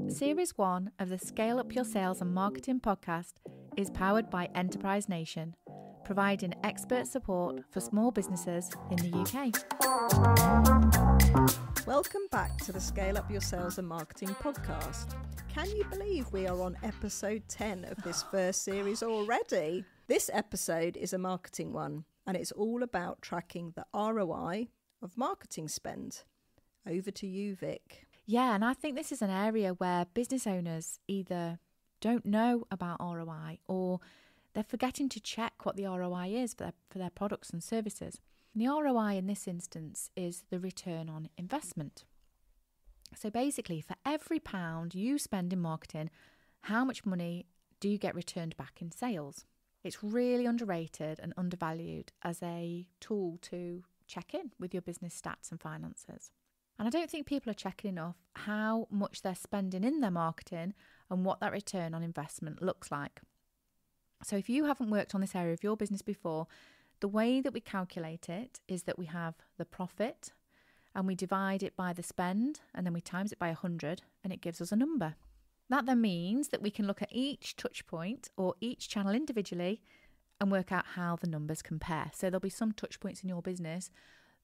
Series 1 of the Scale Up Your Sales and Marketing podcast is powered by Enterprise Nation, providing expert support for small businesses in the UK. Welcome back to the Scale Up Your Sales and Marketing podcast. Can you believe we are on episode 10 of this first series already? This episode is a marketing one, and it's all about tracking the ROI of marketing spend. Over to you, Vic. Yeah, and I think this is an area where business owners either don't know about ROI or they're forgetting to check what the ROI is for their products and services. And the ROI in this instance is the return on investment. So basically, for every £1 you spend in marketing, how much money do you get returned back in sales? It's really underrated and undervalued as a tool to check in with your business stats and finances. And I don't think people are checking enough how much they're spending in their marketing and what that return on investment looks like. So if you haven't worked on this area of your business before, the way that we calculate it is that we have the profit and we divide it by the spend and then we times it by 100 and it gives us a number. That then means that we can look at each touch point or each channel individually and work out how the numbers compare. So there'll be some touch points in your business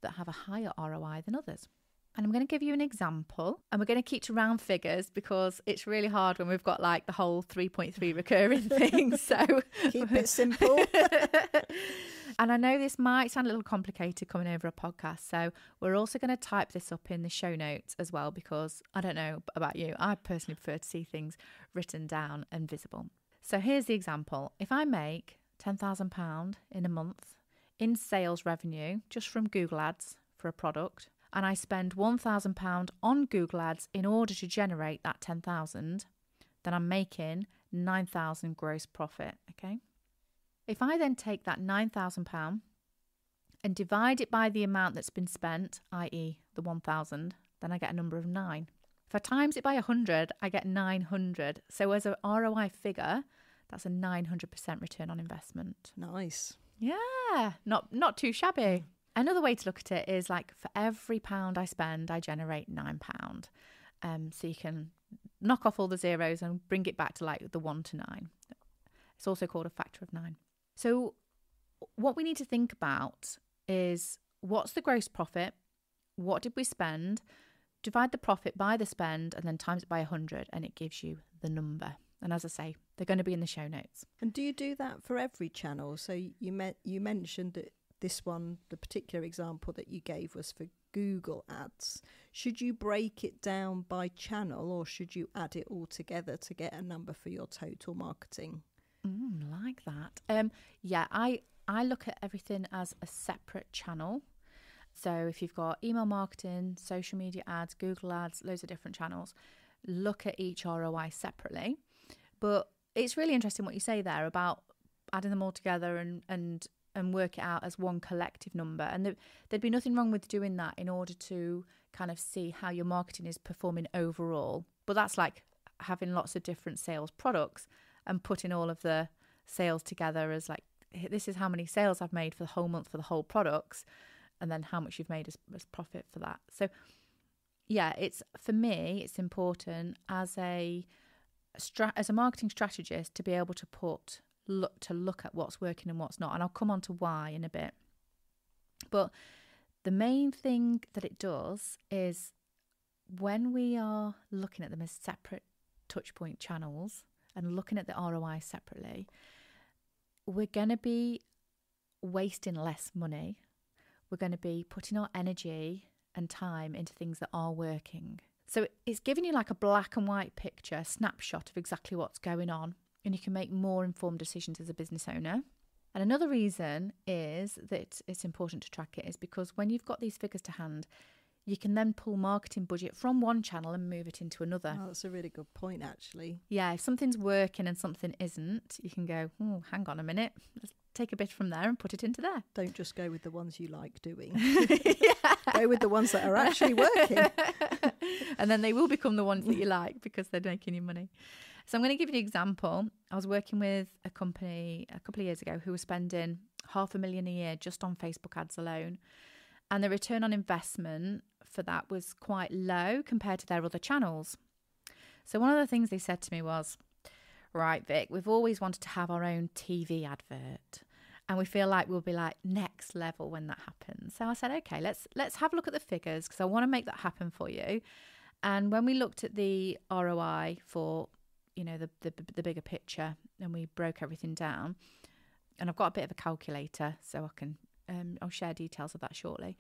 that have a higher ROI than others. And I'm going to give you an example, and we're going to keep to round figures because it's really hard when we've got like the whole 3.3 recurring thing. So keep it simple. And I know this might sound a little complicated coming over a podcast, so we're also going to type this up in the show notes as well because I don't know about you, I personally prefer to see things written down and visible. So here's the example. If I make £10,000 in a month in sales revenue just from Google Ads for a product, and I spend £1,000 on Google Ads in order to generate that 10,000, then I'm making 9,000 gross profit, okay? If I then take that £9,000 and divide it by the amount that's been spent, i.e. the 1,000, then I get a number of 9. If I times it by 100, I get 900. So as a ROI figure, that's a 900% return on investment. Nice. Yeah, not too shabby. Another way to look at it is like for every £1 I spend, I generate £9. So you can knock off all the zeros and bring it back to like the 1 to 9. It's also called a factor of 9. So what we need to think about is what's the gross profit? What did we spend? Divide the profit by the spend and then times it by 100 and it gives you the number. And as I say, they're going to be in the show notes. And do you do that for every channel? So you mentioned that this one, the particular example that you gave was for Google Ads. Should you break it down by channel or should you add it all together to get a number for your total marketing? Like that. Yeah, I look at everything as a separate channel. So if you've got email marketing, social media ads, Google Ads, loads of different channels, look at each ROI separately. But it's really interesting what you say there about adding them all together and work it out as one collective number. And there'd be nothing wrong with doing that in order to kind of see how your marketing is performing overall. But that's like having lots of different sales products and putting all of the sales together as like, this is how many sales I've made for the whole month for the whole products, and then how much you've made as profit for that. So yeah, for me, it's important as a marketing strategist to be able to look at what's working and what's not. And I'll come on to why in a bit. But the main thing that it does is when we are looking at them as separate touchpoint channels and looking at the ROI separately, we're going to be wasting less money. We're going to be putting our energy and time into things that are working. So it's giving you like a black and white picture, a snapshot of exactly what's going on. And you can make more informed decisions as a business owner. And another reason is that it's important to track it is because when you've got these figures to hand, you can then pull marketing budget from one channel and move it into another. Oh, that's a really good point, actually. Yeah, if something's working and something isn't, you can go, hang on a minute, let's take a bit from there and put it into there. Don't just go with the ones you like doing. Yeah. Go with the ones that are actually working. And then they will become the ones that you like because they're making you money. So I'm going to give you an example. I was working with a company a couple of years ago who was spending $500,000 a year just on Facebook ads alone. And the return on investment for that was quite low compared to their other channels. So one of the things they said to me was, right, Vic, we've always wanted to have our own TV advert. And we feel like we'll be like next level when that happens. So I said, okay, let's have a look at the figures because I want to make that happen for you. And when we looked at the ROI for, you know, the bigger picture, and we broke everything down, and I've got a bit of a calculator, so I can I'll share details of that shortly.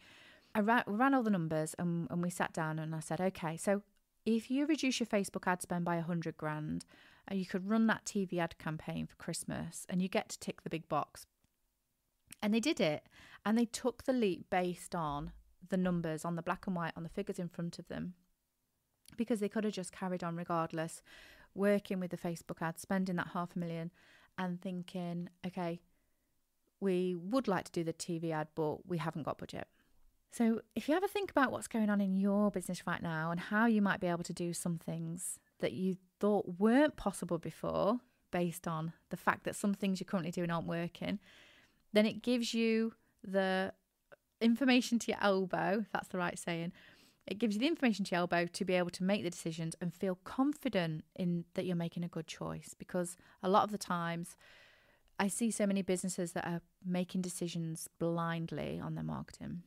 I ran all the numbers, and we sat down, and I said, okay, so if you reduce your Facebook ad spend by 100 grand, you could run that TV ad campaign for Christmas, and you get to tick the big box. And they did it, and they took the leap based on the numbers, on the black and white, on the figures in front of them, because they could have just carried on regardless, working with the Facebook ads, spending that $500,000 and thinking, okay, we would like to do the TV ad, but we haven't got budget. So if you ever think about what's going on in your business right now and how you might be able to do some things that you thought weren't possible before based on the fact that some things you're currently doing aren't working, then it gives you the information to your elbow, if that's the right saying. It gives you the information to your elbow to be able to make the decisions and feel confident in that you're making a good choice. Because a lot of the times I see so many businesses that are making decisions blindly on their marketing.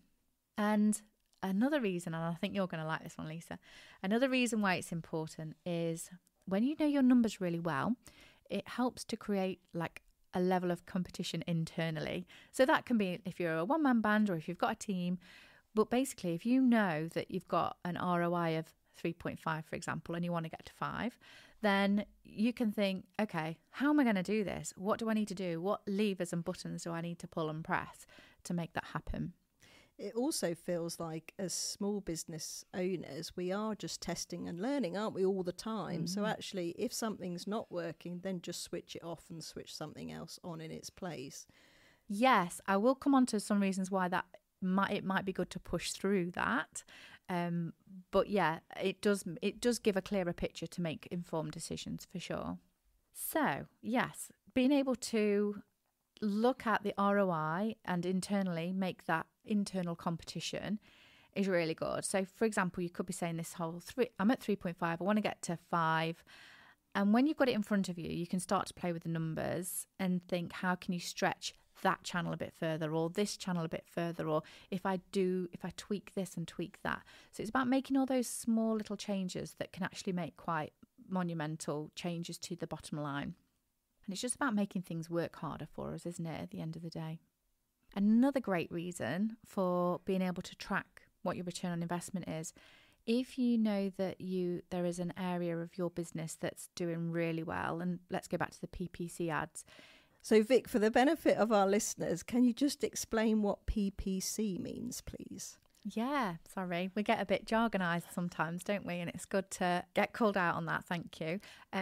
And another reason, and I think you're going to like this one, Lisa, another reason why it's important is when you know your numbers really well, it helps to create like a level of competition internally. So that can be if you're a one-man band or if you've got a team. But basically, if you know that you've got an ROI of 3.5, for example, and you want to get to 5, then you can think, okay, how am I going to do this? What do I need to do? What levers and buttons do I need to pull and press to make that happen? It also feels like as small business owners, we are just testing and learning, aren't we, all the time? Mm-hmm. So actually, if something's not working, then just switch it off and switch something else on in its place. Yes, I will come on to some reasons why that it might be good to push through that. But yeah, it does give a clearer picture to make informed decisions for sure. So yes, being able to look at the ROI and internally make that internal competition is really good. So for example, you could be saying this whole I'm at 3.5, I want to get to 5. And when you've got it in front of you, you can start to play with the numbers and think, how can you stretch that channel a bit further, or this channel a bit further, or if I tweak this and tweak that. So it's about making all those small little changes that can actually make quite monumental changes to the bottom line. And it's just about making things work harder for us, isn't it, at the end of the day? Another great reason for being able to track what your return on investment is, if you know that there is an area of your business that's doing really well, and let's go back to the PPC ads. So Vic, for the benefit of our listeners, can you just explain what PPC means, please? Yeah, sorry. We get a bit jargonised sometimes, don't we? And it's good to get called out on that. Thank you.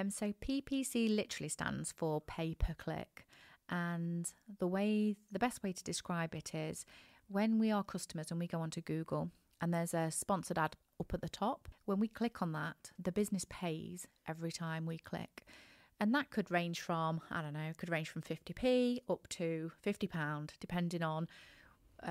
So PPC literally stands for pay per click. And the best way to describe it is when we are customers and we go onto Google and there's a sponsored ad up at the top, when we click on that, the business pays every time we click. And that could range from, 50p up to £50, depending on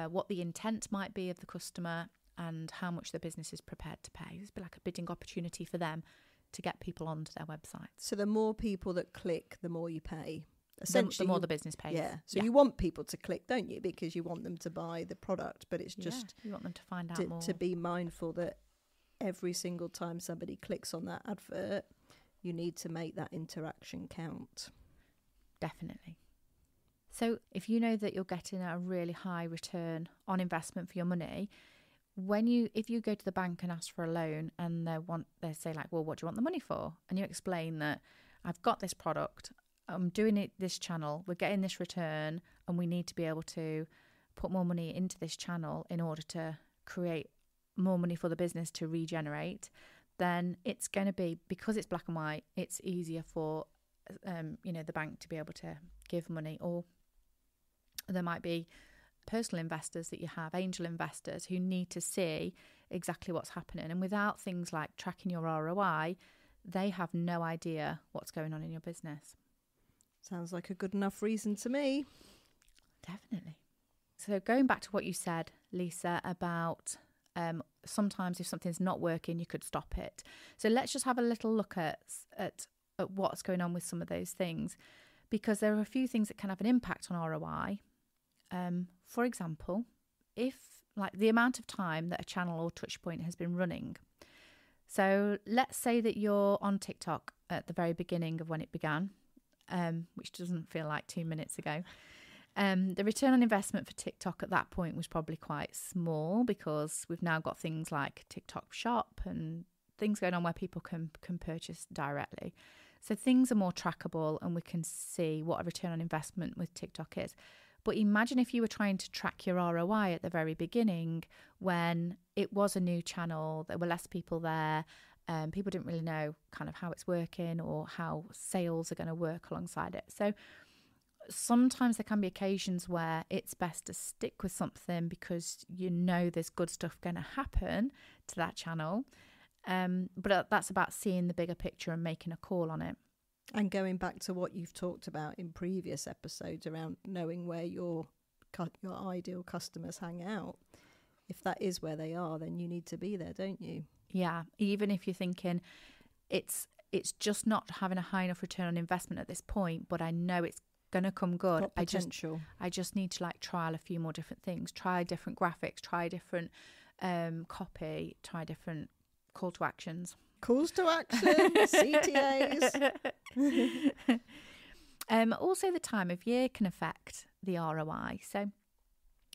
what the intent might be of the customer and how much the business is prepared to pay. It's like a bidding opportunity for them to get people onto their website. So the more people that click, the more you pay. Essentially, the more the business pays. Yeah. So you want people to click, don't you? Because you want them to buy the product, but it's just you want them to find out more. To be mindful that every single time somebody clicks on that advert, you need to make that interaction count. Definitely. So if you know that you're getting a really high return on investment for your money, if you go to the bank and ask for a loan and they say like, well, what do you want the money for? And you explain that I've got this product, I'm doing it this channel, we're getting this return, and we need to be able to put more money into this channel in order to create more money for the business to regenerate, then it's going to be, because it's black and white, it's easier for the bank to be able to give money. Or there might be personal investors that you have, angel investors, who need to see exactly what's happening. And without things like tracking your ROI, they have no idea what's going on in your business. Sounds like a good enough reason to me. Definitely. So going back to what you said, Lisa, about Sometimes if something's not working, you could stop it. So let's just have a little look at what's going on with some of those things, because there are a few things that can have an impact on ROI. For example, if like the amount of time that a channel or touch point has been running. So let's say that you're on TikTok at the very beginning of when it began, which doesn't feel like 2 minutes ago. The return on investment for TikTok at that point was probably quite small, because we've now got things like TikTok Shop and things going on where people can purchase directly. So things are more trackable and we can see what a return on investment with TikTok is. But imagine if you were trying to track your ROI at the very beginning when it was a new channel, there were less people there, people didn't really know kind of how it's working or how sales are going to work alongside it. So sometimes there can be occasions where it's best to stick with something because you know there's good stuff going to happen to that channel. But that's about seeing the bigger picture and making a call on it. And going back to what you've talked about in previous episodes around knowing where your ideal customers hang out. If that is where they are, then you need to be there, don't you? Yeah, even if you're thinking it's just not having a high enough return on investment at this point, but I know it's going to come good. Got potential. I just need to like trial a few more different things, try different graphics, try different copy, try different call to actions. Calls to action, CTAs. Also, the time of year can affect the ROI. So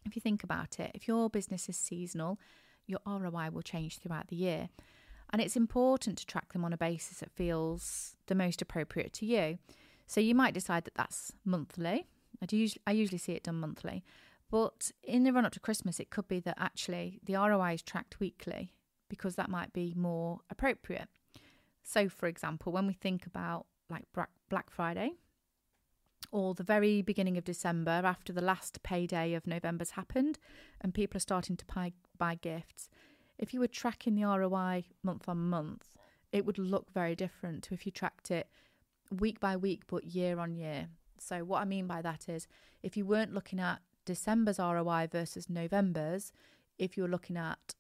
if you think about it, if your business is seasonal, your ROI will change throughout the year. And it's important to track them on a basis that feels the most appropriate to you. So you might decide that that's monthly. I usually see it done monthly. But in the run up to Christmas, it could be that actually the ROI is tracked weekly, because that might be more appropriate. So, for example, when we think about like Black Friday or the very beginning of December, after the last payday of November's happened and people are starting to buy gifts, if you were tracking the ROI month on month, it would look very different to if you tracked it week by week but year on year. So what I mean by that is, if you weren't looking at December's ROI versus November's, if you were looking at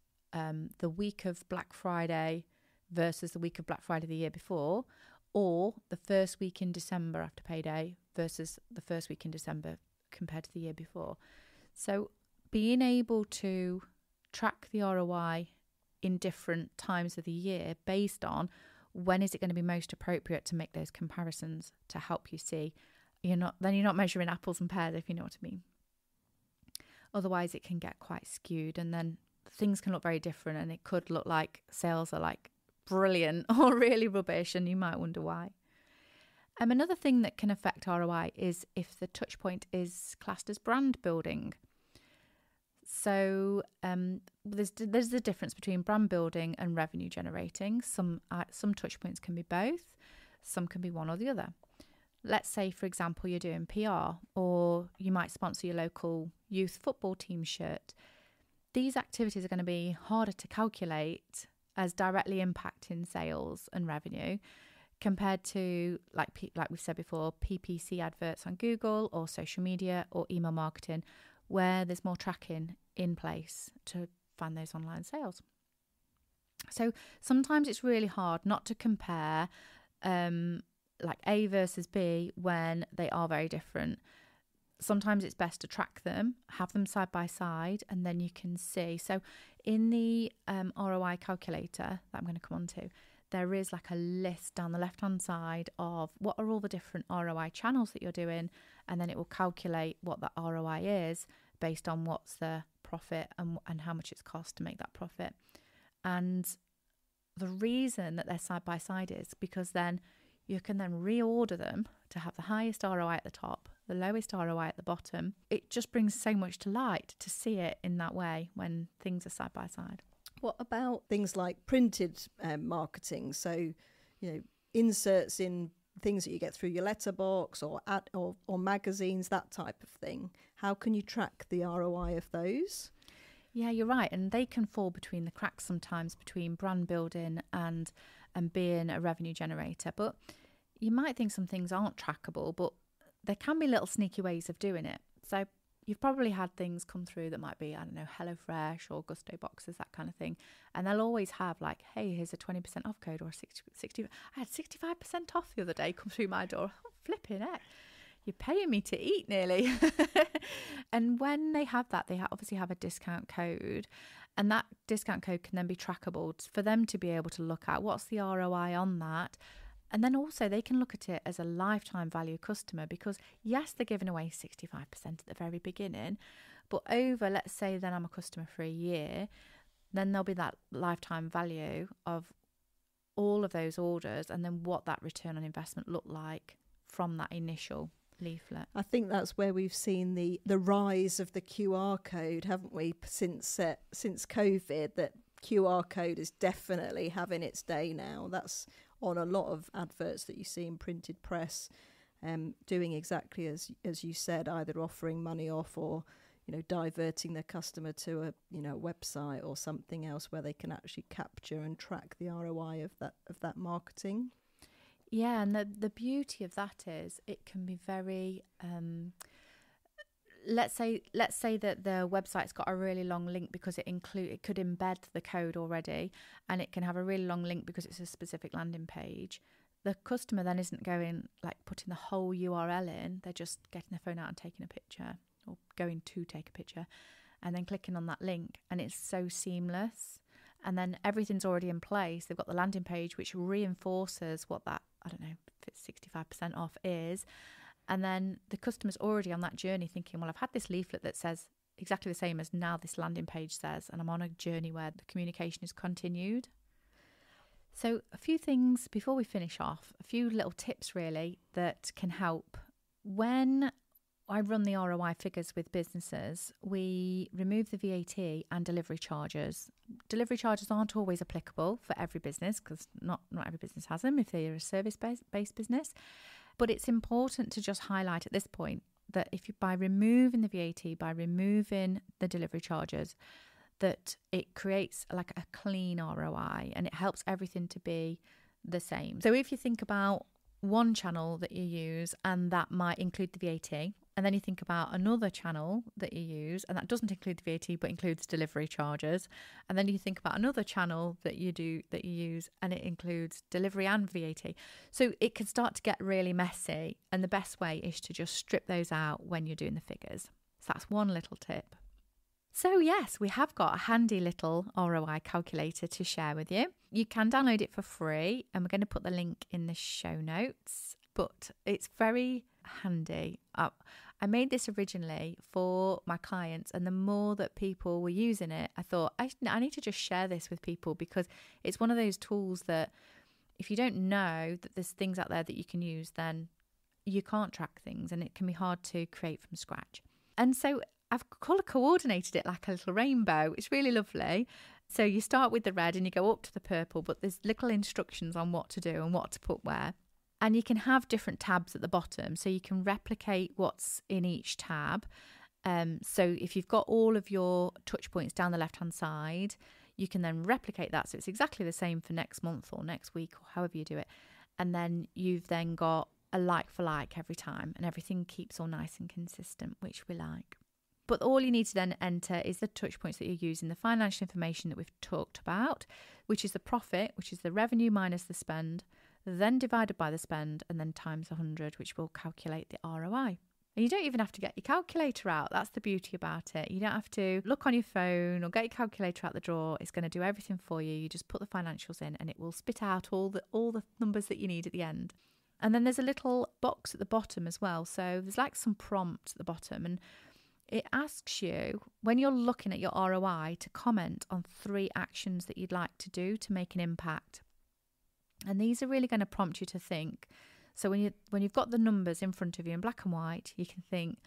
the week of Black Friday versus the week of Black Friday the year before, or the first week in December after payday versus the first week in December compared to the year before. So being able to track the ROI in different times of the year based on when is it going to be most appropriate to make those comparisons to help you see you're not measuring apples and pears, if you know what I mean. Otherwise it can get quite skewed, and then things can look very different, and it could look like sales are like brilliant or really rubbish, and you might wonder why. Another thing that can affect ROI is if the touch point is classed as brand building. So there's the difference between brand building and revenue generating. Some touch points can be both, some can be one or the other. Let's say, for example, you're doing PR, or you might sponsor your local youth football team shirt. These activities are going to be harder to calculate as directly impacting sales and revenue compared to, like we've said before, PPC adverts on Google or social media or email marketing, where there's more tracking in place to find those online sales. So sometimes it's really hard not to compare like A versus B when they are very different. Sometimes it's best to track them, have them side by side, and then you can see. So in the ROI calculator that I'm going to come on to, there is like a list down the left-hand side of what are all the different ROI channels that you're doing, and then it will calculate what the ROI is based on what's the profit and how much it's cost to make that profit. And the reason that they're side by side is because then you can then reorder them to have the highest ROI at the top, the lowest ROI at the bottom. It just brings so much to light to see it in that way when things are side by side. What about things like printed marketing? So, inserts in things that you get through your letterbox or magazines, that type of thing. How can you track the ROI of those? Yeah, you're right. And they can fall between the cracks sometimes between brand building and being a revenue generator. But you might think some things aren't trackable, but there can be little sneaky ways of doing it. So you've probably had things come through that might be, I don't know, HelloFresh or Gusto boxes, that kind of thing. And they'll always have like, hey, here's a 20% off code or 60. I had 65% off the other day come through my door. Oh, flipping heck. You're paying me to eat nearly. And when they have that, they obviously have a discount code. And that discount code can then be trackable for them to be able to look at what's the ROI on that. And then also they can look at it as a lifetime value customer, because yes, they're giving away 65% at the very beginning, but over, let's say then I'm a customer for a year, then there'll be that lifetime value of all of those orders, and then what that return on investment looked like from that initial leaflet. I think that's where we've seen the rise of the QR code, haven't we, since COVID, that QR code is definitely having its day now. That's on a lot of adverts that you see in printed press, doing exactly as you said, either offering money off or, you know, diverting their customer to a, you know, website or something else where they can actually capture and track the ROI of that marketing. Yeah, and the beauty of that is it can be very let's say that the website's got a really long link because it could embed the code already, and it can have a really long link because it's a specific landing page. The customer then isn't going, like, putting the whole URL in. They're just getting their phone out and taking a picture, or going to take a picture, and then clicking on that link, and it's so seamless. And then everything's already in place. They've got the landing page, which reinforces what that, I don't know, if it's 65% off is. And then the customer's already on that journey thinking, well, I've had this leaflet that says exactly the same as now this landing page says, and I'm on a journey where the communication is continued. So a few things before we finish off, a few little tips really that can help. When I run the ROI figures with businesses, we remove the VAT and delivery charges. Delivery charges aren't always applicable for every business, because not every business has them if they're a service-based business. But it's important to just highlight at this point that if you, by removing the VAT, by removing the delivery charges, that it creates like a clean ROI, and it helps everything to be the same. So if you think about one channel that you use, and that might include the VAT, and then you think about another channel that you use, and that doesn't include the VAT but includes delivery charges, and then you think about another channel that you use, and it includes delivery and VAT. So it can start to get really messy, and the best way is to just strip those out when you're doing the figures. So that's one little tip. So yes, we have got a handy little ROI calculator to share with you. You can download it for free, and we're going to put the link in the show notes, but it's very handy. I made this originally for my clients, and the more that people were using it, I thought I need to just share this with people, because it's one of those tools that if you don't know that there's things out there that you can use, then you can't track things, and it can be hard to create from scratch. And so I've colour coordinated it like a little rainbow. It's really lovely. So you start with the red and you go up to the purple, but there's little instructions on what to do and what to put where. And you can have different tabs at the bottom, so you can replicate what's in each tab. So if you've got all of your touch points down the left-hand side, you can then replicate that. So it's exactly the same for next month or next week or however you do it. And then you've then got a like for like every time, and everything keeps all nice and consistent, which we like. But all you need to then enter is the touch points that you're using, the financial information that we've talked about, which is the profit, which is the revenue minus the spend, then divided by the spend, and then times 100, which will calculate the ROI. And you don't even have to get your calculator out. That's the beauty about it. You don't have to look on your phone or get your calculator out the drawer. It's going to do everything for you. You just put the financials in, and it will spit out all the numbers that you need at the end. And then there's a little box at the bottom as well. So there's like some prompts at the bottom, and it asks you, when you're looking at your ROI, to comment on 3 actions that you'd like to do to make an impact. And these are really going to prompt you to think. So when you've got the numbers in front of you in black and white, you can think,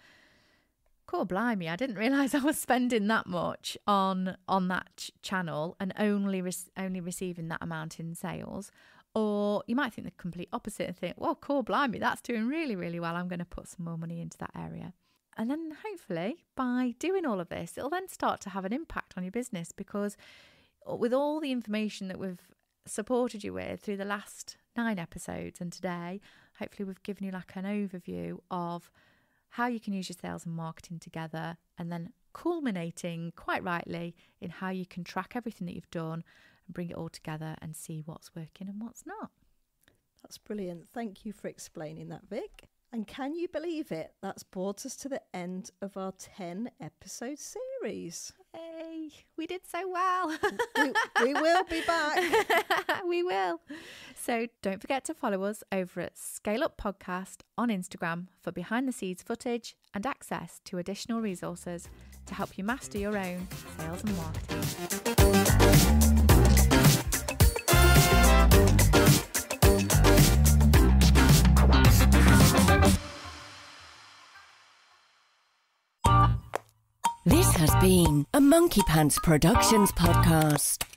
cool, blimey, I didn't realise I was spending that much on that channel and only receiving that amount in sales. Or you might think the complete opposite and think, well, cool, blimey, that's doing really, really well. I'm going to put some more money into that area. And then hopefully by doing all of this, it'll then start to have an impact on your business, because with all the information that we've supported you with through the last 9 episodes and today, hopefully we've given you like an overview of how you can use your sales and marketing together, and then culminating, quite rightly, in how you can track everything that you've done and bring it all together and see what's working and what's not. That's brilliant. Thank you for explaining that, Vic. And can you believe it? That's brought us to the end of our 10-episode series. Hey, we did so well. we will be back. We will. So don't forget to follow us over at Scale Up Podcast on Instagram for behind the scenes footage and access to additional resources to help you master your own sales and marketing. This has been a Monkey Pants Productions podcast.